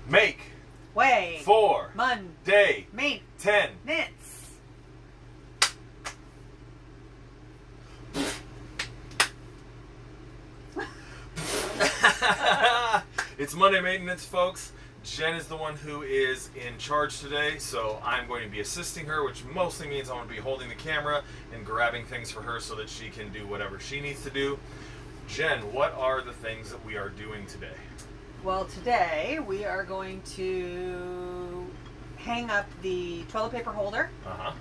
Make. Way. For. Day. Meet. 10. Minutes. It's Monday maintenance, folks. Jen is the one who is in charge today, so I'm going to be assisting her, which mostly means I'm going to be holding the camera and grabbing things for her so that she can do whatever she needs to do. Jen, what are the things that we are doing today? Well, today we are going to hang up the toilet paper holder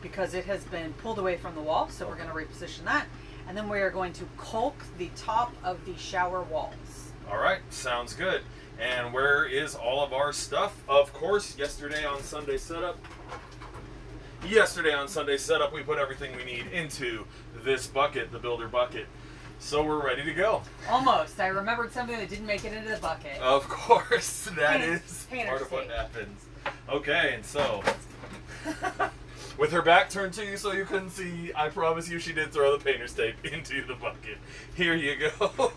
because it has been pulled away from the wall, so we're going to reposition that. And then we are going to caulk the top of the shower walls. All right, sounds good. And where is all of our stuff? Of course, yesterday on Sunday setup, we put everything we need into this bucket, the builder bucket. So we're ready to go. Almost. I remembered something that didn't make it into the bucket. Of course, that is part of what tape. happens. Okay, and so, with her back turned to you so you couldn't see, I promise you she did throw the painter's tape into the bucket. Here you go.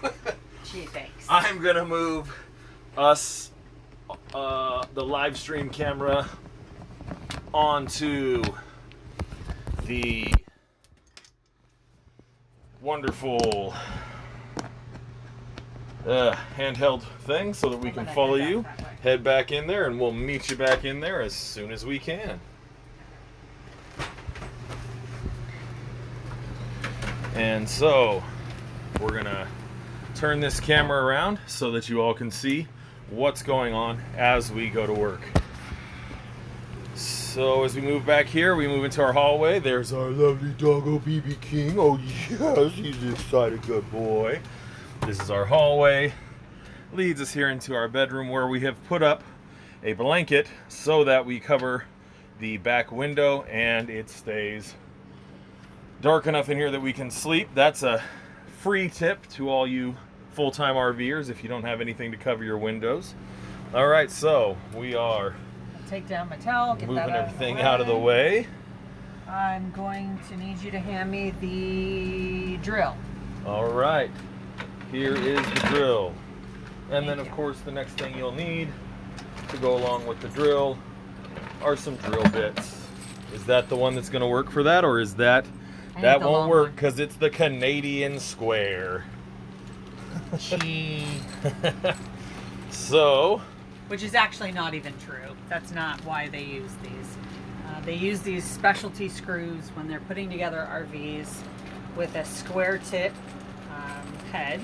Gee, thanks. I'm going to move us, the live stream camera, onto the wonderful handheld thing so that we can follow you. Head back in there and we'll meet you back in there as soon as we can. And so we're gonna turn this camera around so that you all can see what's going on as we go to work. So as we move back here, we move into our hallway. There's our lovely doggo BB King. Oh yes, he's an excited good boy. This is our hallway. Leads us here into our bedroom where we have put up a blanket so that we cover the back window and it stays dark enough in here that we can sleep. That's a free tip to all you full-time RVers if you don't have anything to cover your windows. All right, so we are take down my towel, get moving that everything out of the way. I'm going to need you to hand me the drill. All right, here is the drill. And Thank then, of you. course, the next thing you'll need to go along with the drill are some drill bits. Is that the one that's going to work for that, or is that that won't work because it's the Canadian square? Gee. So, Which is actually not even true. That's not why they use these. They use these specialty screws when they're putting together RVs with a square tip head.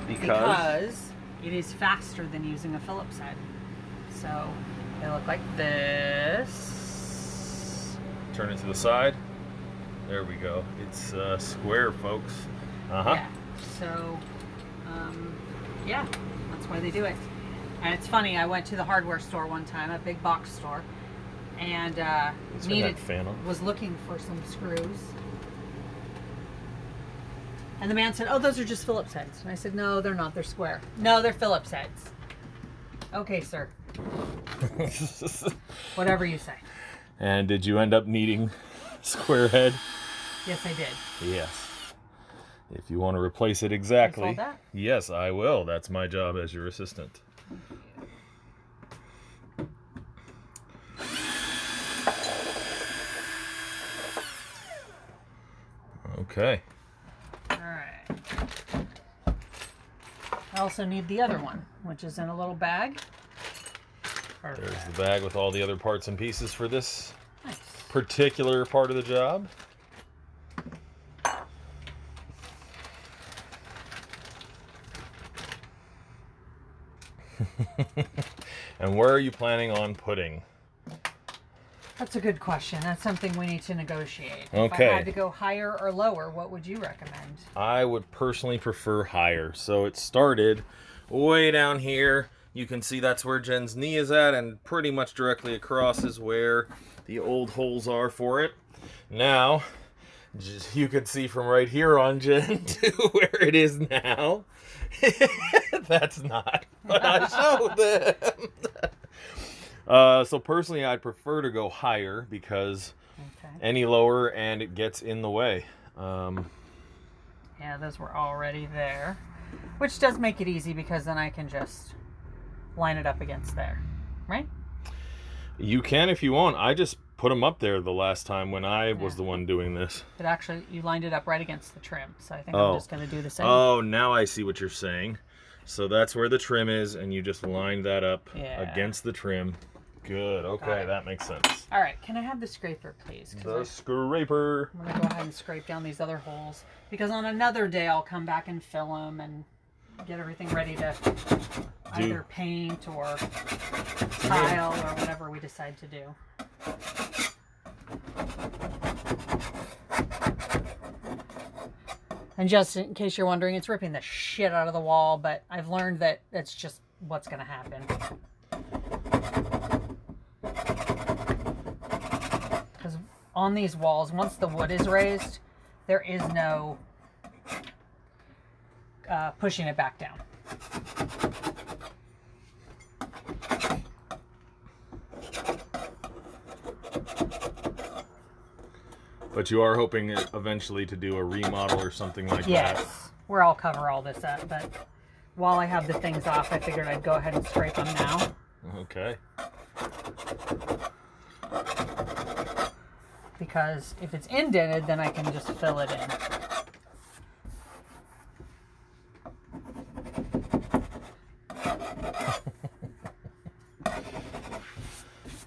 Because it is faster than using a Phillips head. So they look like this. Turn it to the side. There we go. It's square, folks. Yeah. So, yeah, that's why they do it. And it's funny. I went to the hardware store one time, a big box store, and was looking for some screws. And the man said, "Oh, those are just Phillips heads." And I said, "No, they're not. They're square." "No, they're Phillips heads." "Okay, sir." Whatever you say. And did you end up needing square head? Yes, I did. Yes. If you want to replace it exactly. Can you fold that? Yes, I will. That's my job as your assistant. Okay. I also need the other one, which is in a little bag. There's the bag with all the other parts and pieces for this Nice. particular part of the job. And where are you planning on putting? That's a good question. That's something we need to negotiate. Okay. If I had to go higher or lower, what would you recommend? I would personally prefer higher. So it started way down here. You can see that's where Jen's knee is at, and pretty much directly across is where the old holes are for it. Now, you can see from right here on Jen to where it is now. That's not what I showed them. So personally, I'd prefer to go higher because any lower and it gets in the way. Yeah, those were already there, which does make it easy because then I can just line it up against there, right? You can if you want. I just put them up there the last time when I was the one doing this. But actually, you lined it up right against the trim, so I think I'm just going to do the same. Oh, now I see what you're saying. So that's where the trim is, and you just line that up against the trim. Good. Okay, that makes sense. All right. Can I have the scraper, please? The scraper. I'm going to go ahead and scrape down these other holes, because on another day I'll come back and fill them and get everything ready to either paint or tile or whatever we decide to do. And just in case you're wondering, it's ripping the shit out of the wall, but I've learned that that's just what's going to happen. Because on these walls, once the wood is raised, there is no pushing it back down. But you are hoping eventually to do a remodel or something like that? Yes, where I'll cover all this up. But while I have the things off, I figured I'd go ahead and scrape them now. Okay. Because if it's indented, then I can just fill it in.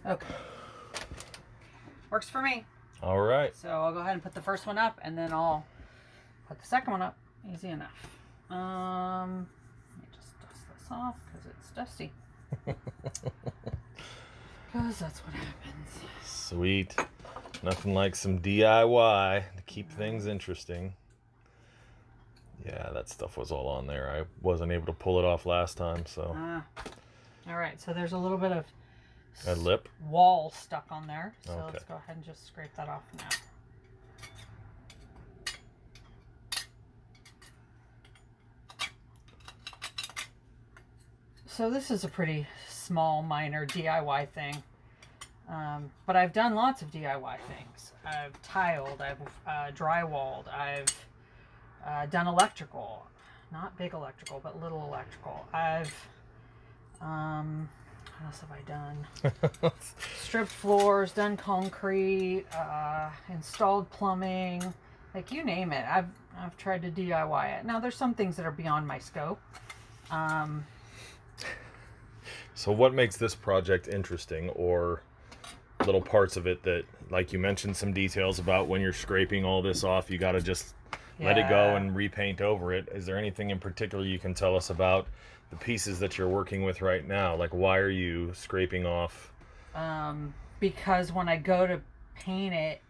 Okay. Works for me. All right. So I'll go ahead and put the first one up, and then I'll put the second one up. Easy enough. Let me just dust this off because it's dusty. Because that's what happens. Sweet. Nothing like some DIY to keep things interesting. Yeah, that stuff was all on there. I wasn't able to pull it off last time, so. All right, so there's a little bit of a lip wall stuck on there. So let's go ahead and just scrape that off now. So this is a pretty small, minor DIY thing. But I've done lots of DIY things. I've tiled, I've drywalled, I've done electrical. Not big electrical, but little electrical. I've, what else have I done? Stripped floors, done concrete, installed plumbing, like you name it. I've tried to DIY it. Now there's some things that are beyond my scope. So what makes this project interesting, or little parts of it that, like you mentioned some details about when you're scraping all this off, you got to just let it go and repaint over it. Is there anything in particular you can tell us about the pieces that you're working with right now? Like, why are you scraping off? Because when I go to paint it,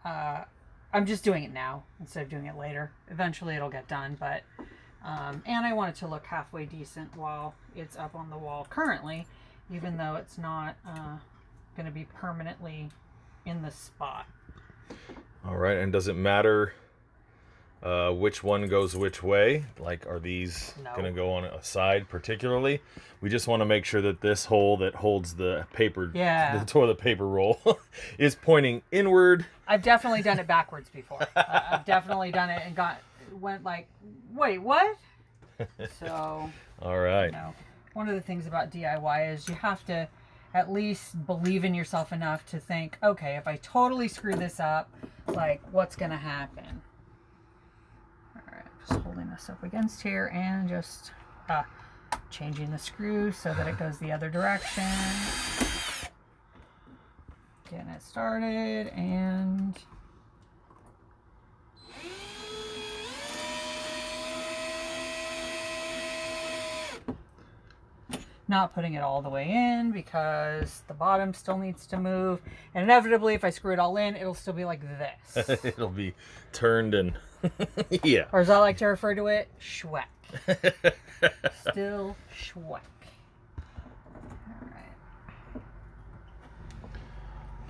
I'm just doing it now instead of doing it later. Eventually it'll get done, but and I want it to look halfway decent while it's up on the wall currently, even though it's not going to be permanently in the spot. All right, and does it matter which one goes which way? Like, are these going to go on a side particularly? We just want to make sure that this hole that holds the paper, the toilet paper roll, is pointing inward. I've definitely done it backwards before. I've definitely done it and went like, wait, what? So, all right. You know, one of the things about DIY is you have to at least believe in yourself enough to think, okay, if I totally screw this up, like, what's going to happen? All right, just holding this up against here and just changing the screw so that it goes the other direction. Getting it started and... not putting it all the way in because the bottom still needs to move. And inevitably, if I screw it all in, it'll still be like this. It'll be turned and yeah. Or as I like to refer to it, schweck. Still schweck. All right.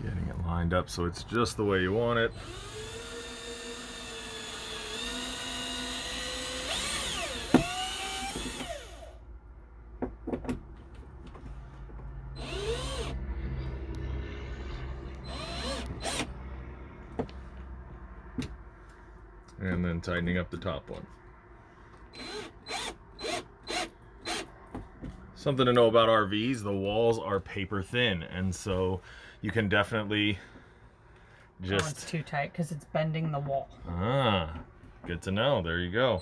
Getting it lined up so it's just the way you want it. And then tightening up the top one. Something to know about RVs, the walls are paper thin, and so you can definitely just... Oh, it's too tight because it's bending the wall. Ah, good to know. There you go.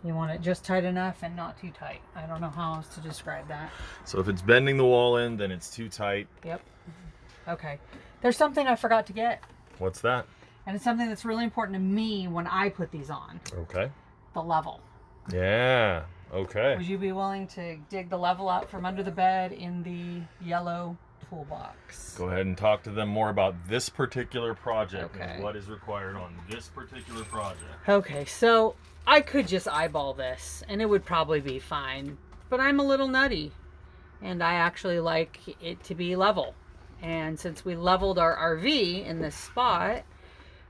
You want it just tight enough and not too tight. I don't know how else to describe that. So if it's bending the wall in, then it's too tight. Yep. Okay. There's something I forgot to get. What's that? And it's something that's really important to me when I put these on. Okay. The level. Yeah. Okay. Would you be willing to dig the level out from under the bed in the yellow toolbox? Go ahead and talk to them more about this particular project Okay. and what is required on this particular project. Okay, so I could just eyeball this and it would probably be fine, but I'm a little nutty and I actually like it to be level. And since we leveled our RV in this spot,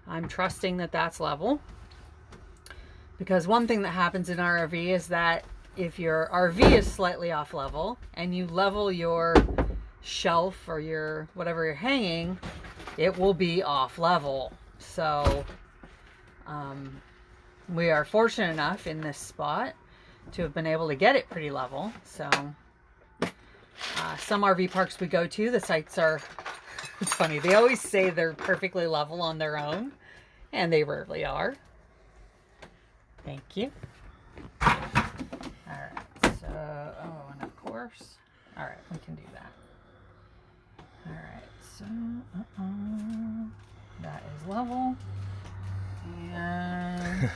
I'm trusting that that's level. Because one thing that happens in our RV is that if your RV is slightly off level and you level your shelf or your whatever you're hanging, it will be off level. So we are fortunate enough in this spot to have been able to get it pretty level. So some RV parks we go to, the sites are, it's funny, they always say they're perfectly level on their own, and they rarely are. Thank you. Alright, so, oh, and of course, alright, we can do that. Alright, so, that is level. And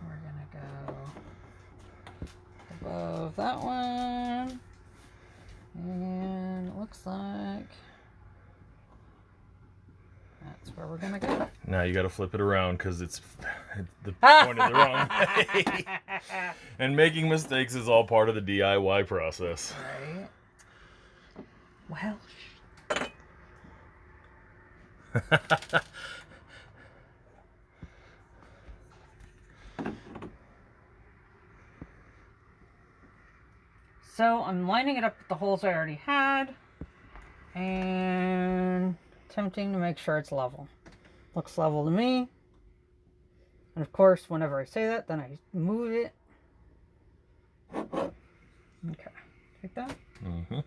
we're gonna go above that one. And it looks like that's where we're gonna go. Now you got to flip it around because it's the pointed the wrong way. And making mistakes is all part of the DIY process. Right. Well. So I'm lining it up with the holes I already had and attempting to make sure it's level. Looks level to me. And of course, whenever I say that, then I move it. Okay, like that. Mm-hmm.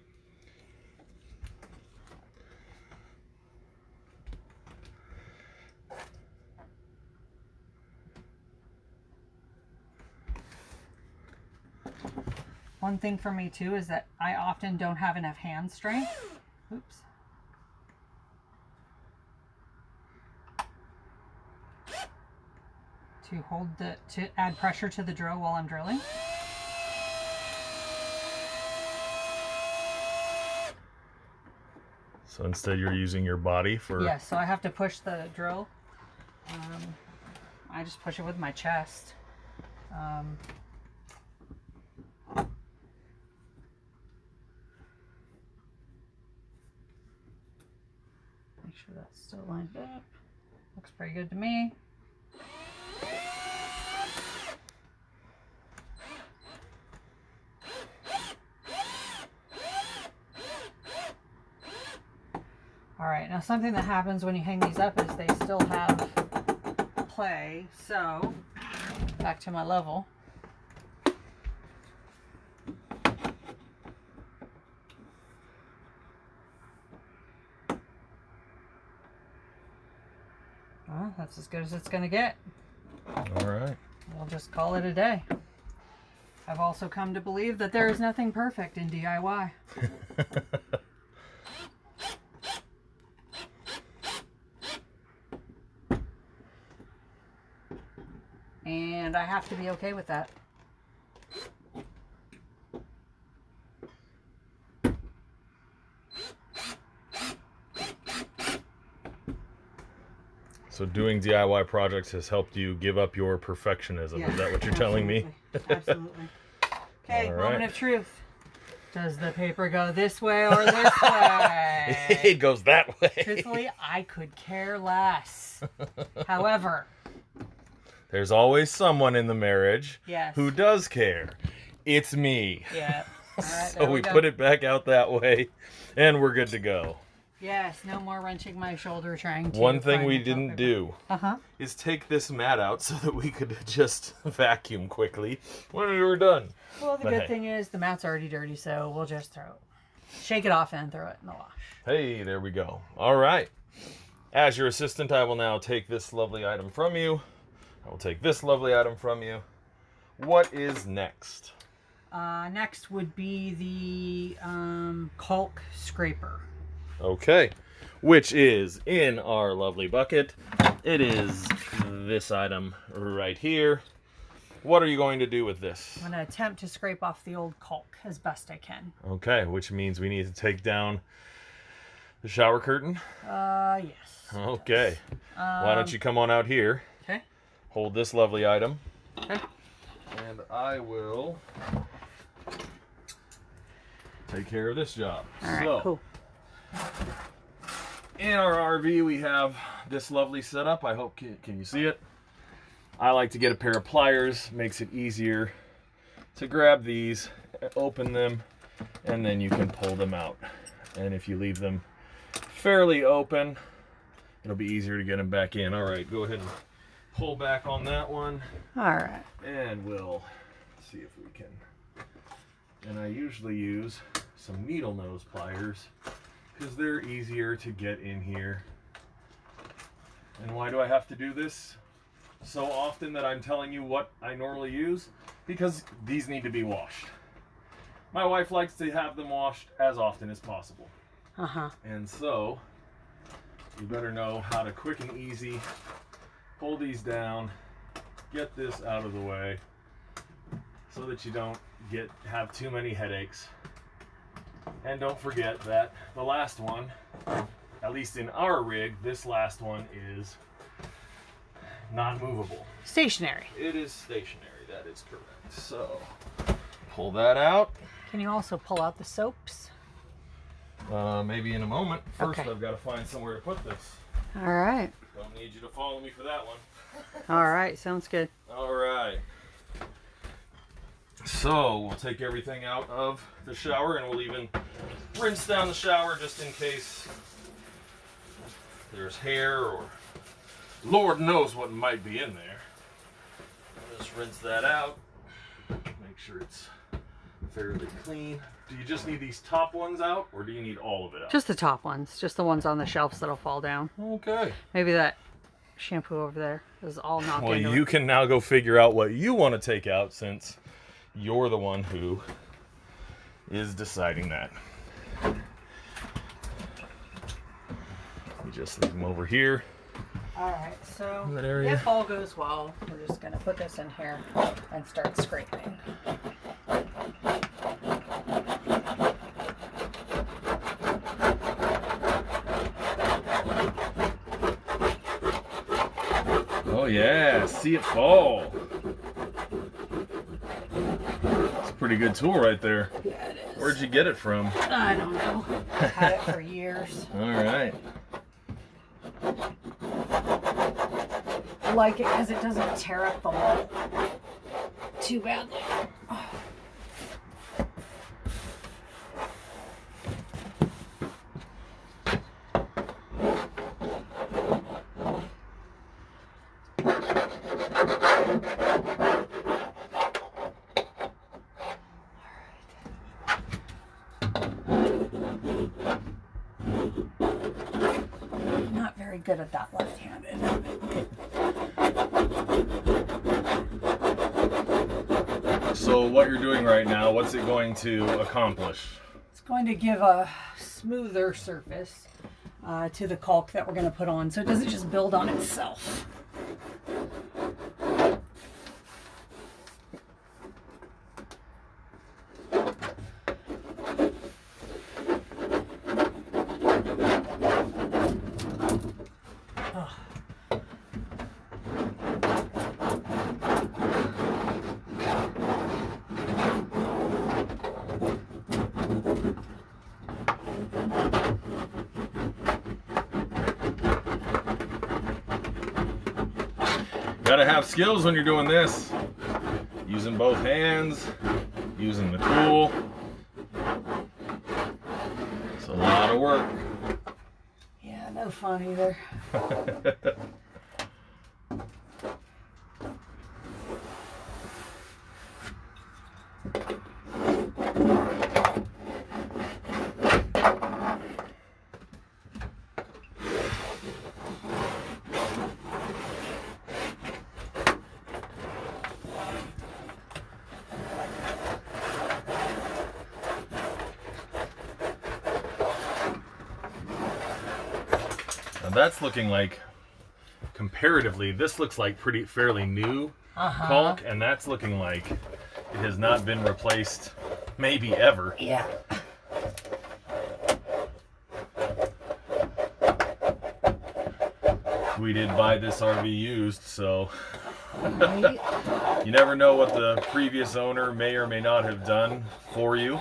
One thing for me too is that I often don't have enough hand strength. Oops. To add pressure to the drill while I'm drilling. So instead you're using your body for... Yes, so I have to push the drill. I just push it with my chest. Make sure that's still lined up. Looks pretty good to me. Alright, now something that happens when you hang these up is they still have play. So, back to my level. Well, that's as good as it's going to get. Alright. We'll just call it a day. I've also come to believe that there is nothing perfect in DIY. And I have to be okay with that. So doing DIY projects has helped you give up your perfectionism. Yeah, Is that what you're telling me? Absolutely. Okay, All moment right. of truth. Does the paper go this way or this way? It goes that way. Truthfully, I could care less. However, there's always someone in the marriage yes. who does care. It's me. Yeah. All right, So we go. put it back out that way, and we're good to go. Yes, no more wrenching my shoulder trying to. One thing find we the didn't toilet paper. do is take this mat out so that we could just vacuum quickly when we were done. Well, the good thing is the mat's already dirty, so we'll just shake it off and throw it in the wash. Hey, there we go. All right. As your assistant, I will now take this lovely item from you. I will take this lovely item from you. What is next? Next would be the caulk scraper. Okay, which is in our lovely bucket. It is this item right here. What are you going to do with this? I'm going to attempt to scrape off the old caulk as best I can. Okay, which means we need to take down the shower curtain? Yes. Okay. Why don't you come on out here? Okay. Hold this lovely item. Okay. And I will take care of this job. All right, cool. In our RV, we have this lovely setup. I hope, can you see it? I like to get a pair of pliers. Makes it easier to grab these, open them, and then you can pull them out. And if you leave them fairly open, it'll be easier to get them back in. All right, go ahead and pull back on that one. All right. And we'll see if we can. And I usually use some needle nose pliers because they're easier to get in here. And why do I have to do this so often that I'm telling you what I normally use? Because these need to be washed. My wife likes to have them washed as often as possible. And so you better know how to quick and easy pull these down, get this out of the way so that you don't have too many headaches. And don't forget that the last one, at least in our rig, this last one is not movable. Stationary. It is stationary, that is correct. So, pull that out. Can you also pull out the soaps? Maybe in a moment. First, Okay. I've got to find somewhere to put this. All right. Don't need you to follow me for that one. All right, sounds good. All right. So we'll take everything out of the shower, and we'll even rinse down the shower just in case there's hair or Lord knows what might be in there. Just rinse that out. Make sure it's fairly clean. Do you just need these top ones out, or do you need all of it out? Just the top ones, just the ones on the shelves that'll fall down. Okay. Maybe that shampoo over there is all knocked Well, into you it. can now go figure out what you want to take out, since you're the one who is deciding that. We just leave them over here. All right, so that area. if all goes well, we're just going to put this in here and start scraping. Oh yeah, see it fall. It's a pretty good tool right there. Yeah, it is. Where'd you get it from? I don't know. I've had it for years. All right. I like it because it doesn't tear up the wall too badly. Not very good at that left-handed. So what you're doing right now, what's it going to accomplish? It's going to give a smoother surface to the caulk that we're going to put on, so it doesn't just build on itself. Gotta have skills when you're doing this. Using both hands, using the tool. It's a lot of work. no fun either. That's looking like, comparatively, this looks like fairly new caulk, and that's looking like it has not been replaced maybe ever. Yeah. We did buy this RV used, so you never know what the previous owner may or may not have done for you.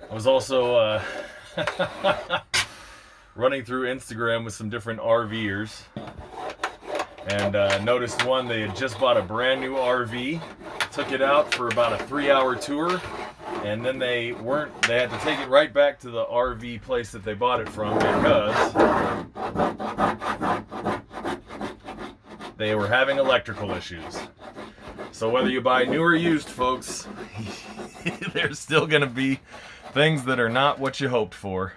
I was also running through Instagram with some different RVers, and noticed one. They had just bought a brand new RV, took it out for about a 3-hour tour, and then they had to take it right back to the RV place that they bought it from because they were having electrical issues. So whether you buy new or used, folks, there's still going to be things that are not what you hoped for.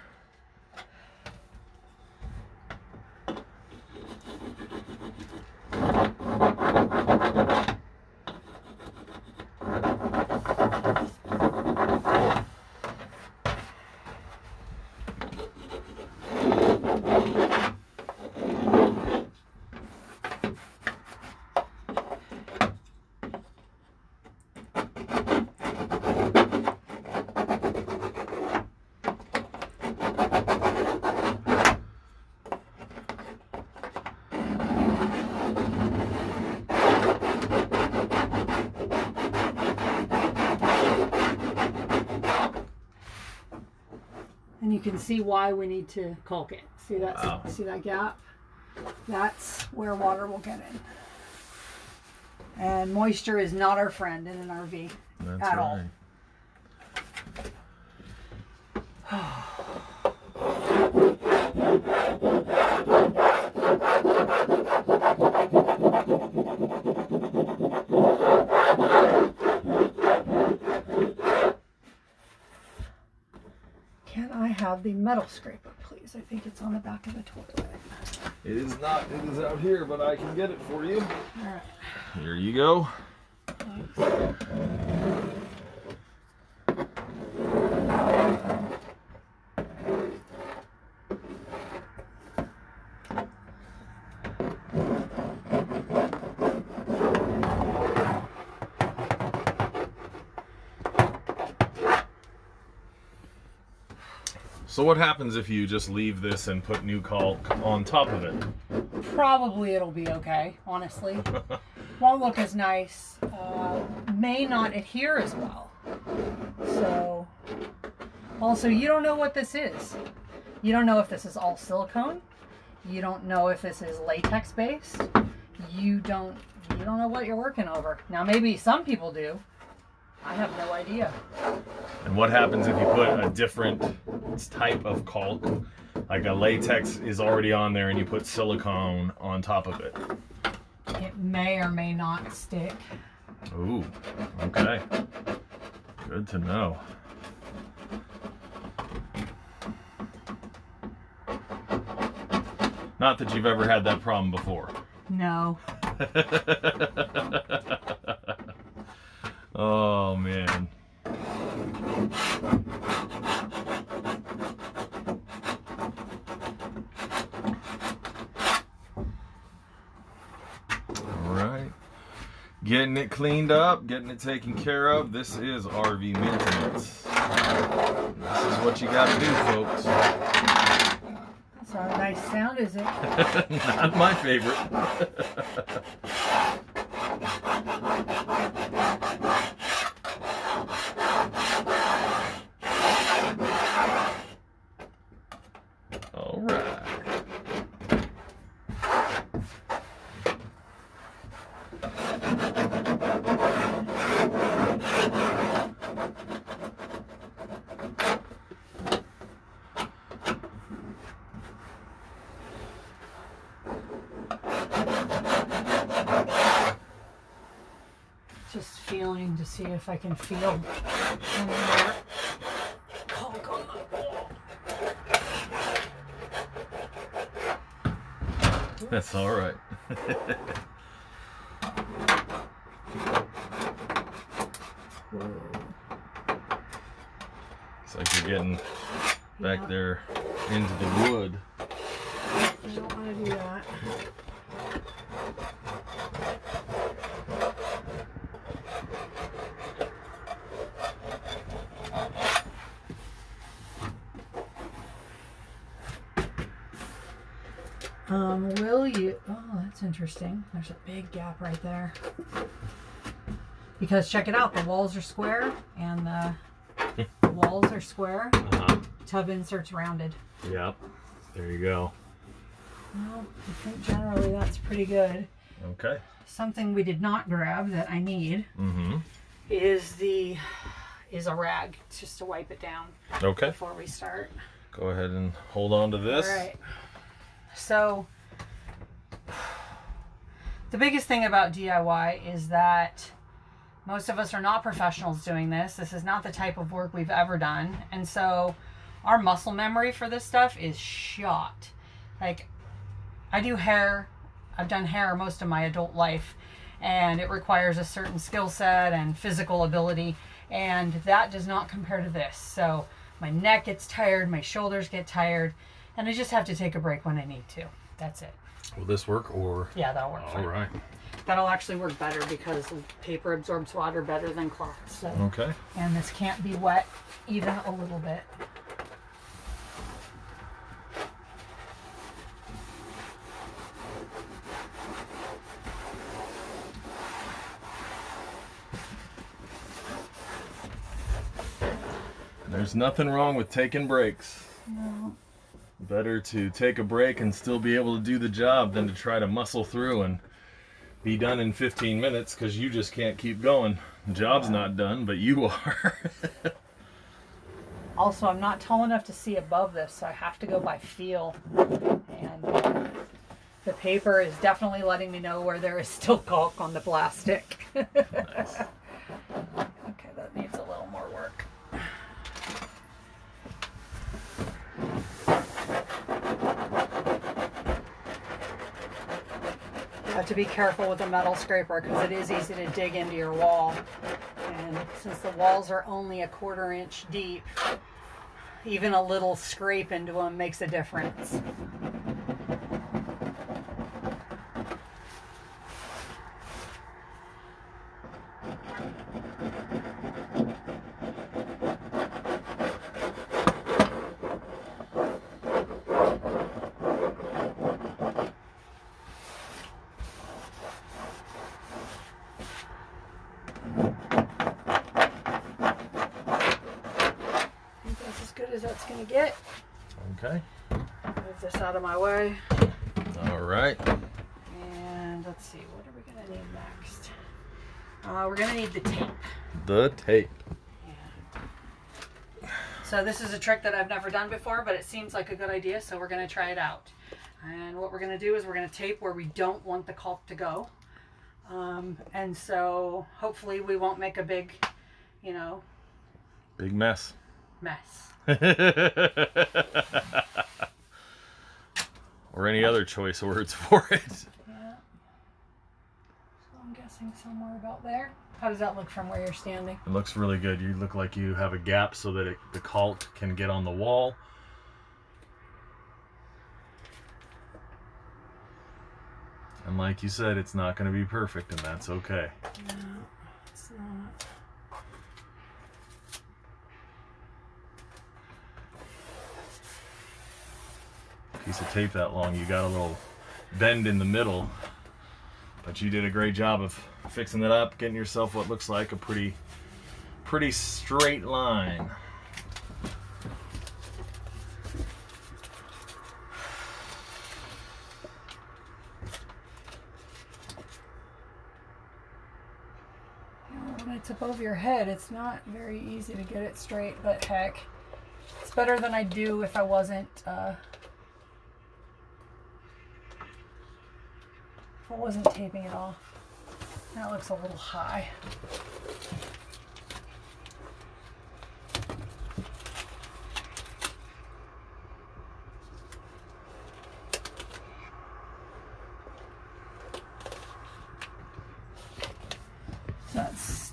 And you can see why we need to caulk it. See that? Wow. See that gap? That's where water will get in. And moisture is not our friend in an RV at all. Can I have the metal scraper, please? I think it's on the back of the toilet. It is not. It is out here, but I can get it for you. All right. Here you go. Thanks. So what happens if you just leave this and put new caulk on top of it? Probably it'll be okay, honestly. Won't look as nice. May not adhere as well. So, also, you don't know what this is. You don't know if this is all silicone. You don't know if this is latex based. You don't know what you're working over. Now, maybe some people do. I have no idea. And what happens if you put a different type of caulk, like a latex is already on there, and you put silicone on top of it? It may or may not stick. Ooh, okay. Good to know. Not that you've ever had that problem before. No. Oh, man. All right. Getting it cleaned up, getting it taken care of. This is RV maintenance. This is what you got to do, folks. That's not a nice sound, is it? Not my favorite. All right. to see if I can feel any more caulk on the wall. That's all right. It's like you're getting back there into the wood. I don't want to do that. Will you? Oh, that's interesting. There's a big gap right there. Because check it out, the walls are square and the walls are square. Tub insert's rounded. Yep. There you go. Well, I think generally that's pretty good. Okay. Something we did not grab that I need is a rag just to wipe it down. Okay. Before we start. Go ahead and hold on to this. All right. So the biggest thing about DIY is that most of us are not professionals doing this. This is not the type of work we've ever done. And so our muscle memory for this stuff is shot. Like, I do hair. I've done hair most of my adult life, and it requires a certain skill set and physical ability, and that does not compare to this. So my neck gets tired, my shoulders get tired, and I just have to take a break when I need to. That's it. Will this work or? Yeah, that'll work fine. All right. That'll actually work better because paper absorbs water better than cloth. So. Okay. And this can't be wet even a little bit. There's nothing wrong with taking breaks. No. Better to take a break and still be able to do the job than to try to muscle through and be done in 15 minutes because you just can't keep going. The job's not done, but you are. Also, I'm not tall enough to see above this, so I have to go by feel. And the paper is definitely letting me know where there is still caulk on the plastic. Nice. Okay, that needs a little more work. You have to be careful with a metal scraper because it is easy to dig into your wall. And since the walls are only 1/4 inch deep, even a little scrape into them makes a difference. As that's going to get. Okay. Move this out of my way. All right. And let's see, what are we going to need next? We're going to need the tape. The tape. Yeah. So this is a trick that I've never done before, but it seems like a good idea, so we're going to try it out. And what we're going to do is we're going to tape where we don't want the caulk to go. And so hopefully we won't make a big, Big mess. Or any other choice words for it. Yeah. So I'm guessing somewhere about there. How does that look from where you're standing? It looks really good. You look like you have a gap so that the caulk can get on the wall. And like you said, it's not going to be perfect, and that's okay. No, it's not. Piece of tape that long, you got a little bend in the middle, but you did a great job of fixing it up, getting yourself what looks like a pretty straight line. When it's above your head, it's not very easy to get it straight, but heck, it's better than I'd do if I wasn't taping it off. That looks a little high.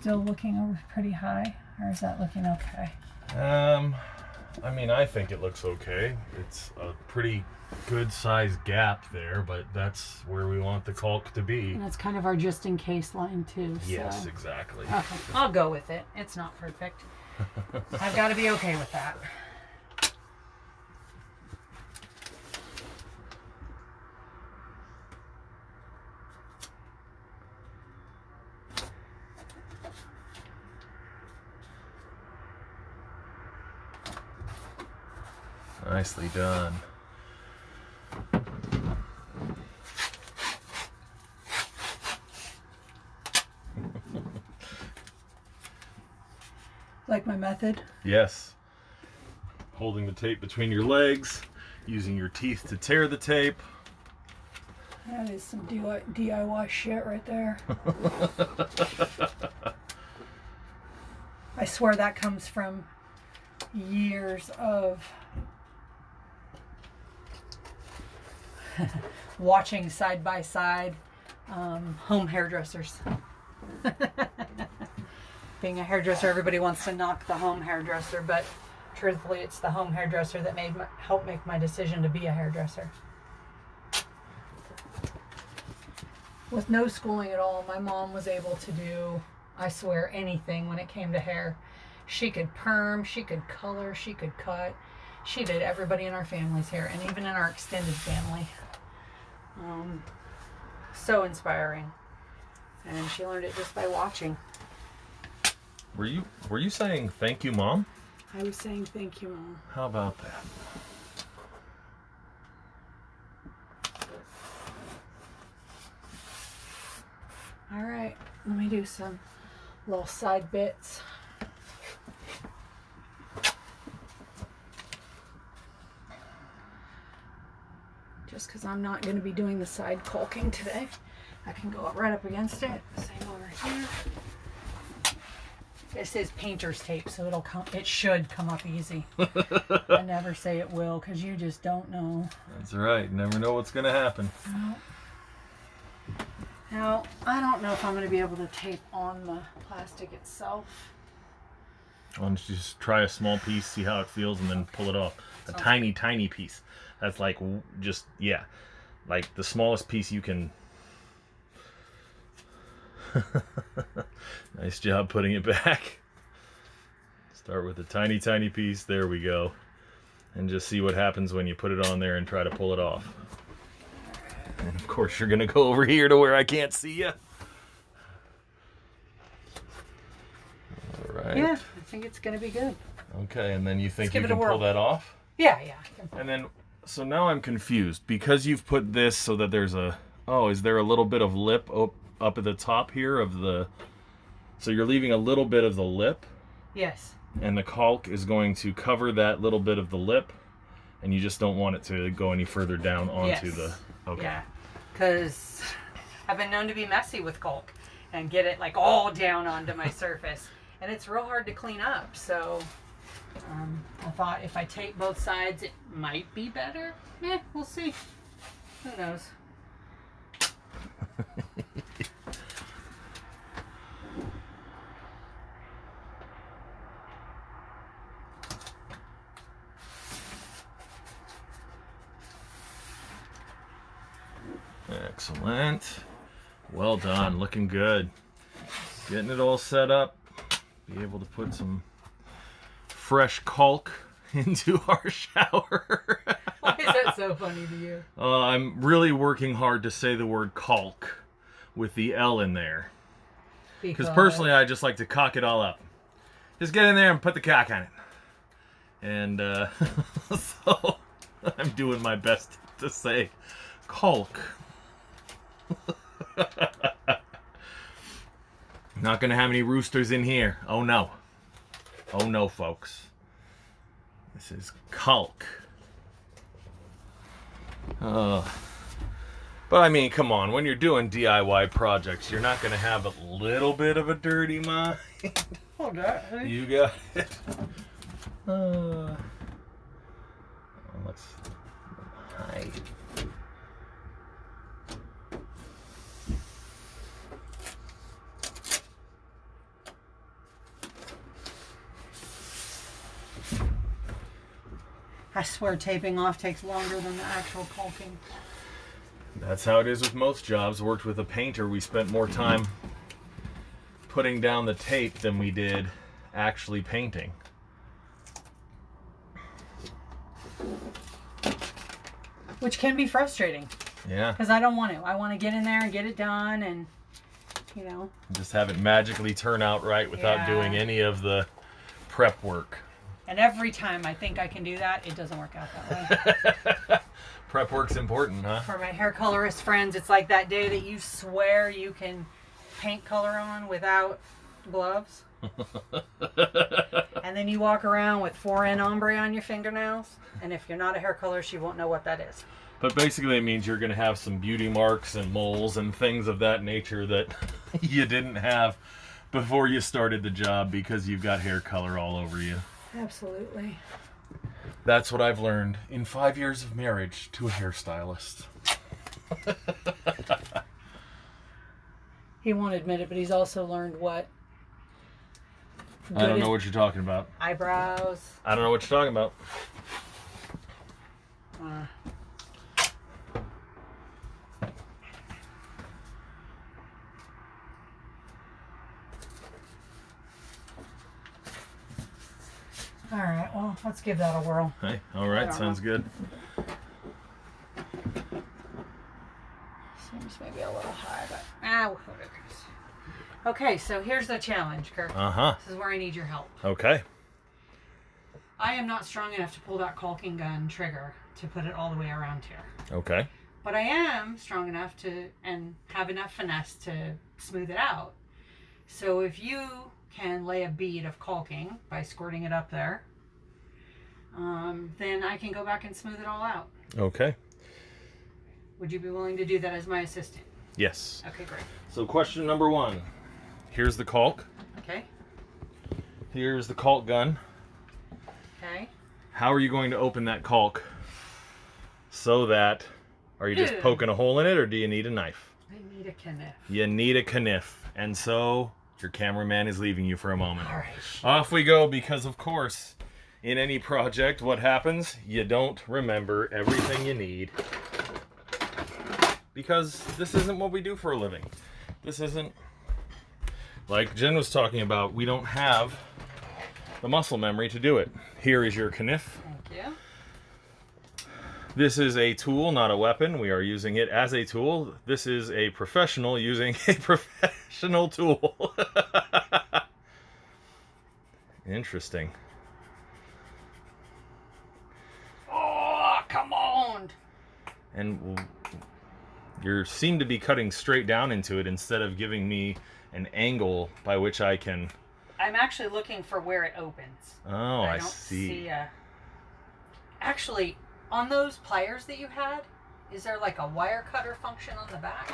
still looking pretty high, or is that looking okay? I mean, I think it looks okay. It's a pretty good sized gap there, but that's where we want the caulk to be. And that's kind of our just in case line too. Yes, exactly. Okay, I'll go with it. It's not perfect. I've got to be okay with that. Nicely done. Like my method? Yes. Holding the tape between your legs, using your teeth to tear the tape. That is some DIY shit right there. I swear that comes from years of watching side by side home hairdressers. Being a hairdresser, everybody wants to knock the home hairdresser, but truthfully, it's the home hairdresser that helped make my decision to be a hairdresser. With no schooling at all, my mom was able to do, I swear, anything when it came to hair. She could perm, she could color, she could cut. She did everybody in our family's hair, and even in our extended family. So inspiring. And she learned it just by watching. Were you saying thank you, Mom? I was saying thank you, Mom. How about that? All right, let me do some little side bits. Just because I'm not going to be doing the side caulking today, I can go right up against it. Same over here. This is painter's tape, so it should come up easy. I never say it will, because you just don't know. That's right. Never know what's going to happen. Now, I don't know if I'm going to be able to tape on the plastic itself. Why don't you just try a small piece, see how it feels, and then pull it off. A tiny, tiny piece. That's like just, yeah, like the smallest piece you can. Nice job putting it back. Start with a tiny, tiny piece. There we go. And just see what happens when you put it on there and try to pull it off. And of course, you're going to go over here to where I can't see you. All right. Yeah, I think it's going to be good. Okay, and then you think you can pull that off? Yeah. And then, so now I'm confused. Because you've put this so that there's a... Oh, is there a little bit of lip up at the top here of the... So you're leaving a little bit of the lip? Yes. And the caulk is going to cover that little bit of the lip, and you just don't want it to go any further down onto the... Okay. Yeah, because I've been known to be messy with caulk and get it like all down onto my surface. And it's real hard to clean up, so I thought if I tape both sides, it might be better. We'll see. Who knows? Excellent. Well done. Looking good. Getting it all set up. Be able to put some fresh caulk into our shower. Why is that so funny to you? I'm really working hard to say the word caulk with the L in there. Because personally, I just like to cock it all up. Just get in there and put the cock on it. And so I'm doing my best to say caulk. Not gonna have any roosters in here. Oh no. Oh no, folks. This is caulk. But I mean, come on. When you're doing DIY projects, you're not gonna have a little bit of a dirty mind. Oh, God. You got it. Let's hide. I swear taping off takes longer than the actual caulking. That's how it is with most jobs. Worked with a painter, we spent more time putting down the tape than we did actually painting. Which can be frustrating. Yeah. Because I don't want to. I want to get in there and get it done and, you know. Just have it magically turn out right without doing any of the prep work. And every time I think I can do that, it doesn't work out that way. Prep work's important, huh? For my hair colorist friends, it's like that day that you swear you can paint color on without gloves. And then you walk around with 4N ombre on your fingernails. And if you're not a hair colorist, you won't know what that is. But basically it means you're going to have some beauty marks and moles and things of that nature that you didn't have before you started the job because you've got hair color all over you. Absolutely. That's what I've learned in 5 years of marriage to a hairstylist. He won't admit it, but he's also learned what? I don't know what you're talking about. Eyebrows. I don't know what you're talking about. All right, well, let's give that a whirl. Hey, all right, sounds good. Seems maybe a little high, but whatever. Okay, so here's the challenge, Kirk. This is where I need your help. Okay. I am not strong enough to pull that caulking gun trigger to put it all the way around here. Okay. But I am strong enough to, and have enough finesse to smooth it out. So if you can lay a bead of caulking by squirting it up there, then I can go back and smooth it all out. Okay. Would you be willing to do that as my assistant? Yes. Okay, great. So question number 1. Here's the caulk. Okay. Here's the caulk gun. Okay. How are you going to open that caulk so that, are you just poking a hole in it or do you need a knife? I need a knife. You need a knife. And so your cameraman is leaving you for a moment. All right. Off we go because, of course, in any project, what happens? You don't remember everything you need. Because this isn't what we do for a living. This isn't, like Jen was talking about, we don't have the muscle memory to do it. Here is your knife. Thank you. This is a tool, not a weapon. We are using it as a tool. This is a professional using a professional tool. Interesting. Oh, come on! And you seem to be cutting straight down into it instead of giving me an angle by which I can... I'm actually looking for where it opens. Oh, I don't see. Actually, on those pliers that you had, is there like a wire cutter function on the back?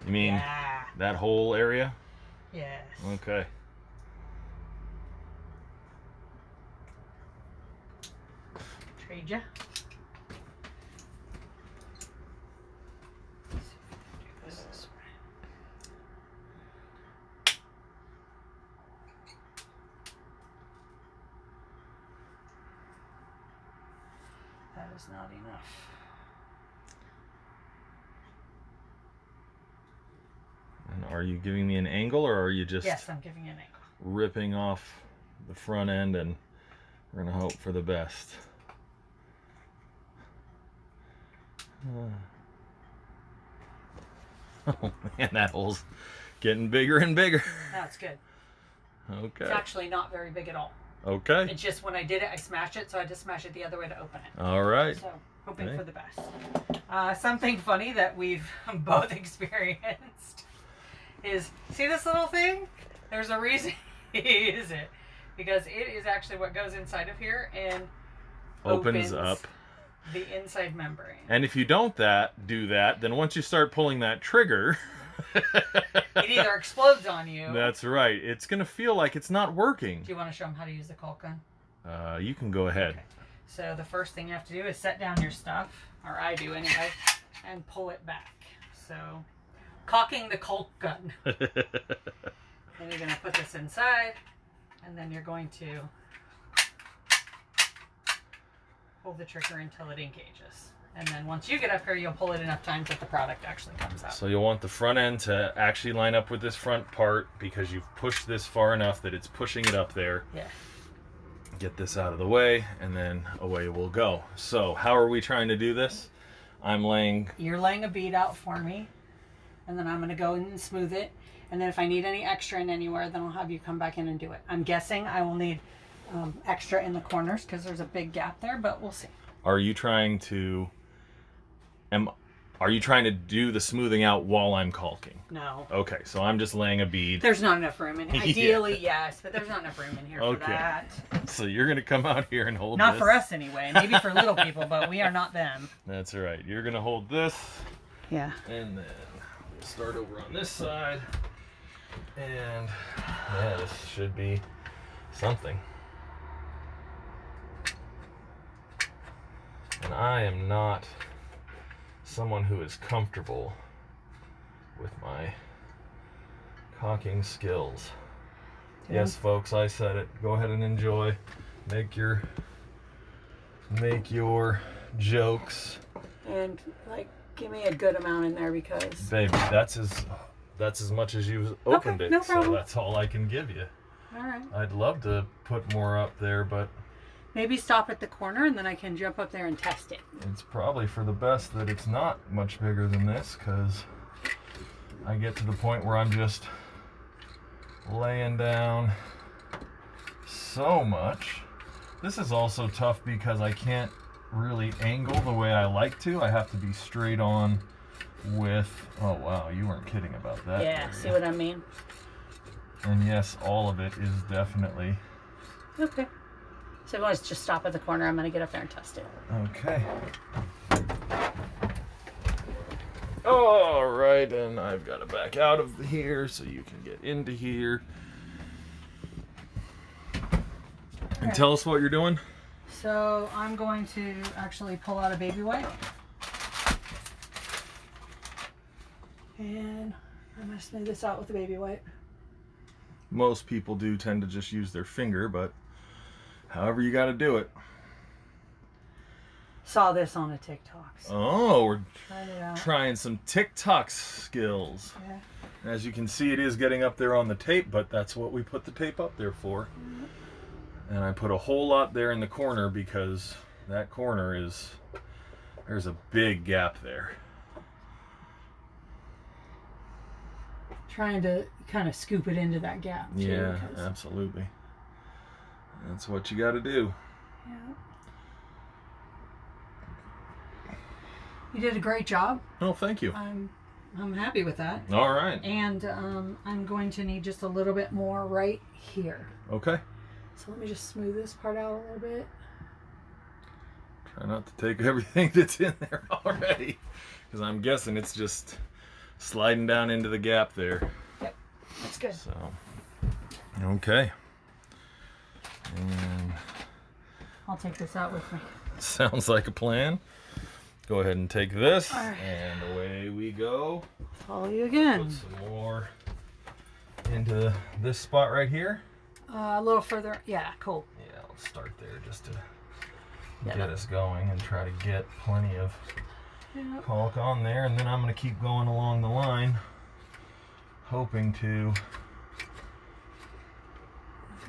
You mean that whole area? Yes. Okay. Trade ya. That is not enough. And are you giving me an angle or are you just... Yes, I'm giving you an angle. Ripping off the front end and we're going to hope for the best. Oh man, that hole's getting bigger and bigger. That's good. Okay. It's actually not very big at all. Okay. It's just when I did it, I smashed it, so I just smashed it the other way to open it. All right. So, hoping for the best. Something funny that we've both experienced is, see this little thing? There's a reason he uses it. Because it is actually what goes inside of here and opens up the inside membrane. And if you don't do that, then once you start pulling that trigger... it either explodes on you. That's right. It's going to feel like it's not working. Do you want to show them how to use the caulk gun? You can go ahead. Okay. So the first thing you have to do is set down your stuff, or I do anyway, and pull it back. So, caulking the caulk gun. Then you're going to put this inside, and then you're going to pull the trigger until it engages. And then once you get up here, you'll pull it enough times that the product actually comes out. So you'll want the front end to actually line up with this front part because you've pushed this far enough that it's pushing it up there. Yeah. Get this out of the way, and then away we'll go. So how are we trying to do this? You're laying a bead out for me, and then I'm going to go in and smooth it. And then if I need any extra in anywhere, then I'll have you come back in and do it. I'm guessing I will need extra in the corners because there's a big gap there, but we'll see. Are you trying to do the smoothing out while I'm caulking? No. Okay, so I'm just laying a bead. There's not enough room in here. Ideally, yes, but there's not enough room in here for that. So you're going to come out here and hold Not this. for us anyway. Maybe for little people, but we are not them. That's right. You're going to hold this. Yeah. And then we'll start over on this side. And yeah, this should be something. And I am not someone who is comfortable with my caulking skills. Yeah. Yes, folks, I said it. Go ahead and enjoy. Make your jokes. And give me a good amount in there because baby, that's as much as you opened it. No problem. So that's all I can give you. All right. I'd love to put more up there, but maybe stop at the corner and then I can jump up there and test it. It's probably for the best that it's not much bigger than this, because I get to the point where I'm just laying down so much. This is also tough because I can't really angle the way I like to. I have to be straight on with, oh wow, you weren't kidding about that. Yeah, see what I mean? And yes, all of it is definitely. Okay. So if I want to just stop at the corner, I'm going to get up there and test it. Okay. All right, and I've got to back out of here so you can get into here. And tell us what you're doing. So I'm going to actually pull out a baby wipe. And I'm going to smooth this out with a baby wipe. Most people do tend to just use their finger, but however you got to do it. Saw this on a TikTok. So oh, we're it trying some TikTok skills. Yeah. As you can see, it is getting up there on the tape, but that's what we put the tape up there for. Mm-hmm. And I put a whole lot there in the corner because that corner there's a big gap there. Trying to kind of scoop it into that gap too. Yeah, absolutely. That's what you got to do. Yeah. You did a great job. Oh, thank you. I'm happy with that. All right. And I'm going to need just a little bit more right here. Okay. So let me just smooth this part out a little bit. Try not to take everything that's in there already, because I'm guessing it's just sliding down into the gap there. Yep, that's good. So, okay. And I'll take this out with me. Sounds like a plan. Go ahead and take this, right. And away we go. Follow you again. Put some more into this spot right here. A little further. Yeah, cool. Yeah, I'll start there just to get us going and try to get plenty of caulk on there, and then I'm going to keep going along the line, hoping to.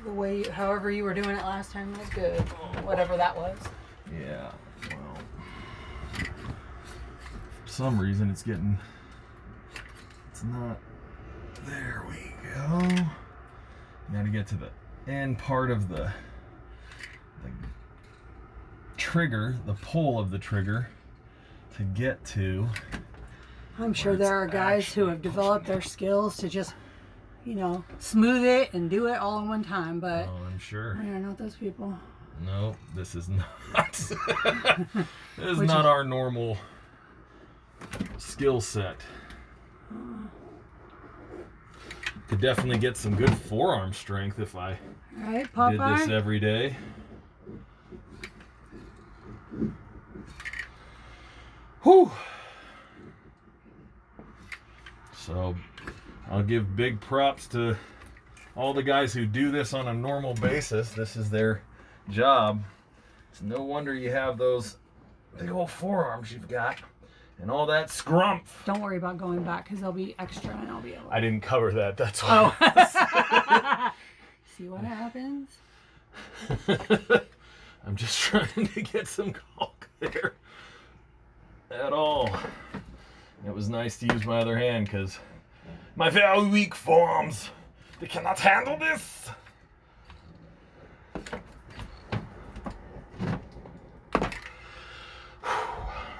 The way, however you were doing it last time was good. Whatever that was. Yeah. Well, for some reason it's not. There we go. You got to get to the end part of the trigger, the pull of the trigger, to get to. I'm sure there are guys who have developed their skills to just, smooth it and do it all in one time, but oh, I'm sure. we are not those people. No, this is not. This is not our normal skill set. Could definitely get some good forearm strength if I did this every day. Whew. So I'll give big props to all the guys who do this on a normal basis. This is their job. It's no wonder you have those big old forearms you've got and all that scrumph. Don't worry about going back because there'll be extra and I'll be able to... I didn't cover that, that's why. Oh. See what happens? I'm just trying to get some caulk there at all. It was nice to use my other hand because my very weak forearms, they cannot handle this.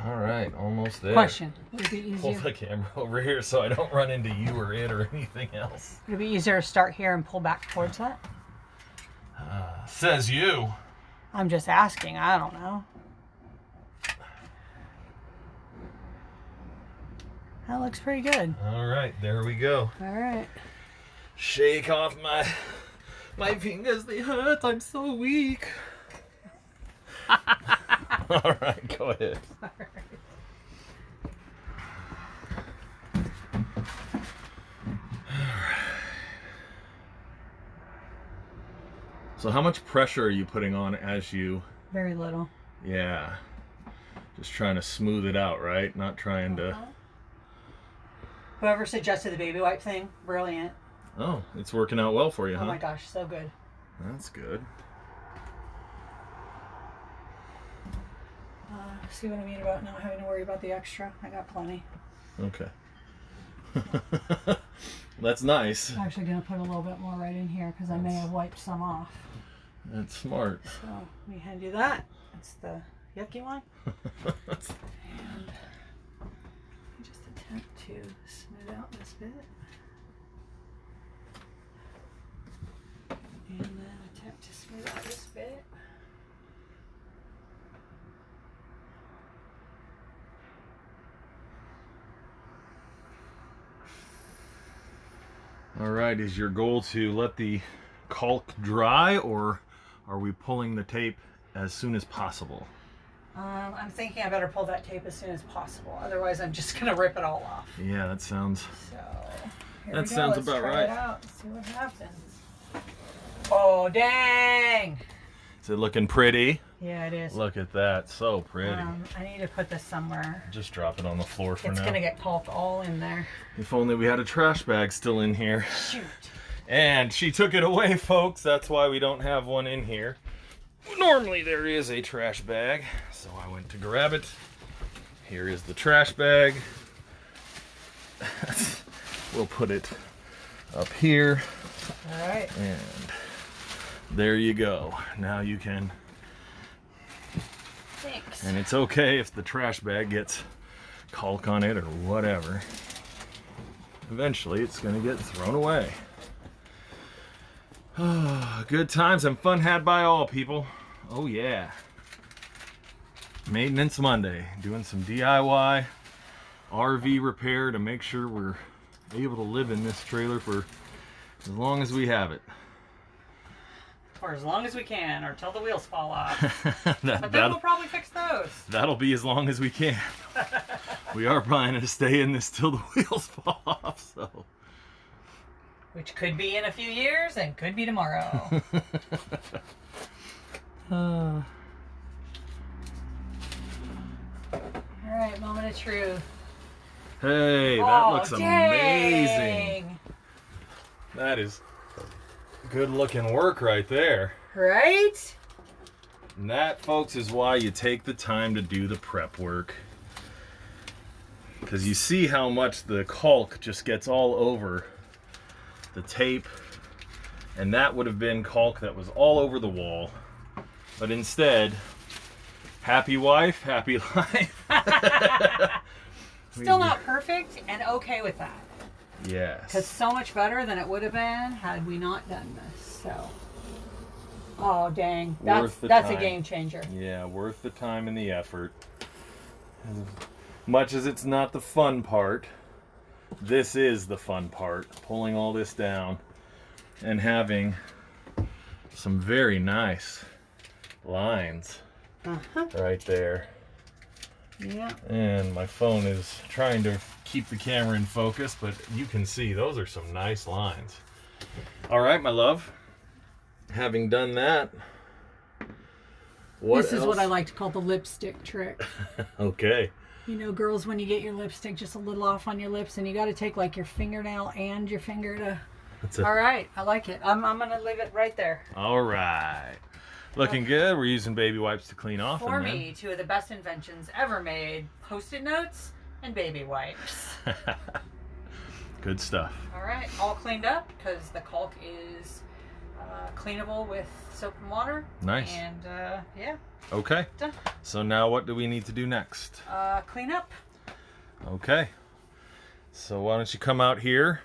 All right, almost there. Question. Would it be easier? Pull the camera over here so I don't run into you or it or anything else. Would it be easier to start here and pull back towards that? Says you. I'm just asking. I don't know. That looks pretty good. All right, there we go. All right. Shake off my fingers, they hurt. I'm so weak. All right, go ahead. All right. So how much pressure are you putting on as you... Very little. Yeah. Just trying to smooth it out, right? Not trying to... Whoever suggested the baby wipe thing, brilliant. Oh, it's working out well for you, huh? Oh my gosh, so good. That's good. See what I mean about not having to worry about the extra? I got plenty. Okay. That's nice. I'm actually going to put a little bit more right in here because I may have wiped some off. That's smart. So let me hand you that. It's the yucky one. And just attempt to smooth out this bit. And then attempt to smooth out this bit. All right, is your goal to let the caulk dry, or are we pulling the tape as soon as possible? I'm thinking I better pull that tape as soon as possible. Otherwise, I'm just going to rip it all off. Yeah, that sounds... So, here That we go. sounds Let's about try right. it out. See what happens. Oh, dang! Is it looking pretty? Yeah, it is. Look at that, so pretty. I need to put this somewhere. Just drop it on the floor for It's now. going to get caulk all in there. If only we had a trash bag still in here. Shoot. And she took it away, folks. That's why we don't have one in here. Normally there is a trash bag, so I went to grab it. Here is the trash bag. We'll put it up here. All right. And there you go. Now you can... Thanks. And it's okay if the trash bag gets caulk on it or whatever. Eventually it's going to get thrown away. Good times and fun had by all, people. Oh yeah. Maintenance Monday. Doing some DIY RV repair to make sure we're able to live in this trailer for as long as we have it. For as long as we can, or till the wheels fall off. That, But then we'll probably fix those. that'll be as long as we can. We are planning to stay in this till the wheels fall off, so. Which could be in a few years and could be tomorrow. All right, moment of truth. Hey, that looks amazing. Dang. That is good looking work right there. Right? And that, folks, is why you take the time to do the prep work. Because you see how much the caulk just gets all over the tape. And that would have been caulk that was all over the wall. But instead, happy wife, happy life. Still not perfect, and okay with that. Yes. Because so much better than it would have been had we not done this. So, oh dang, that's a time. game changer. Yeah, worth the time and the effort. As much as it's not the fun part, this is the fun part. Pulling all this down and having some very nice lines right there. Yeah. And my phone is trying to keep the camera in focus, but you can see those are some nice lines. All right, my love. Having done that, This is what I like to call the lipstick trick. Okay. You know, girls, when you get your lipstick just a little off on your lips, and you got to take like your fingernail and your finger to... All right, I like it. I'm going to leave it right there. All right. Looking good. We're using baby wipes to clean off. For me, two of the best inventions ever made, Post-it notes and baby wipes. Good stuff. All right, all cleaned up because the caulk is cleanable with soap and water. Nice. And yeah. Okay. Done. So now what do we need to do next? Clean up. Okay. So why don't you come out here?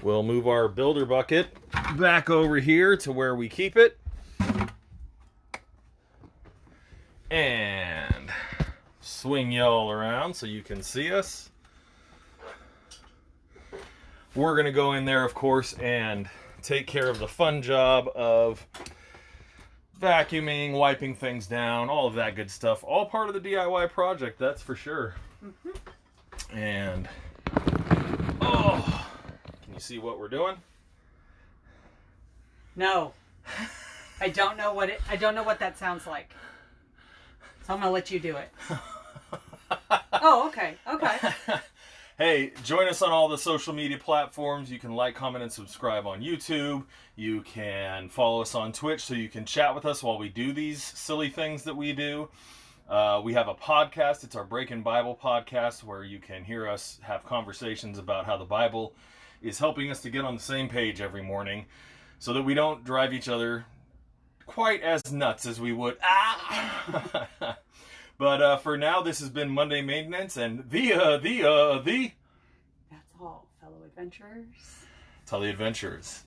We'll move our builder bucket back over here to where we keep it. And swing y'all around so you can see us. We're going to go in there, of course, and take care of the fun job of vacuuming, wiping things down, all of that good stuff. All part of the DIY project, that's for sure. Mm-hmm. And, oh, can you see what we're doing? No. I don't know what that sounds like. So I'm going to let you do it. Oh, okay. Okay. Hey, join us on all the social media platforms. You can like, comment, and subscribe on YouTube. You can follow us on Twitch so you can chat with us while we do these silly things that we do. We have a podcast. It's our Breaking Bible podcast where you can hear us have conversations about how the Bible is helping us to get on the same page every morning so that we don't drive each other quite as nuts as we would. But for now, this has been Monday Maintenance and the... That's all, fellow adventurers. Tully Adventurers.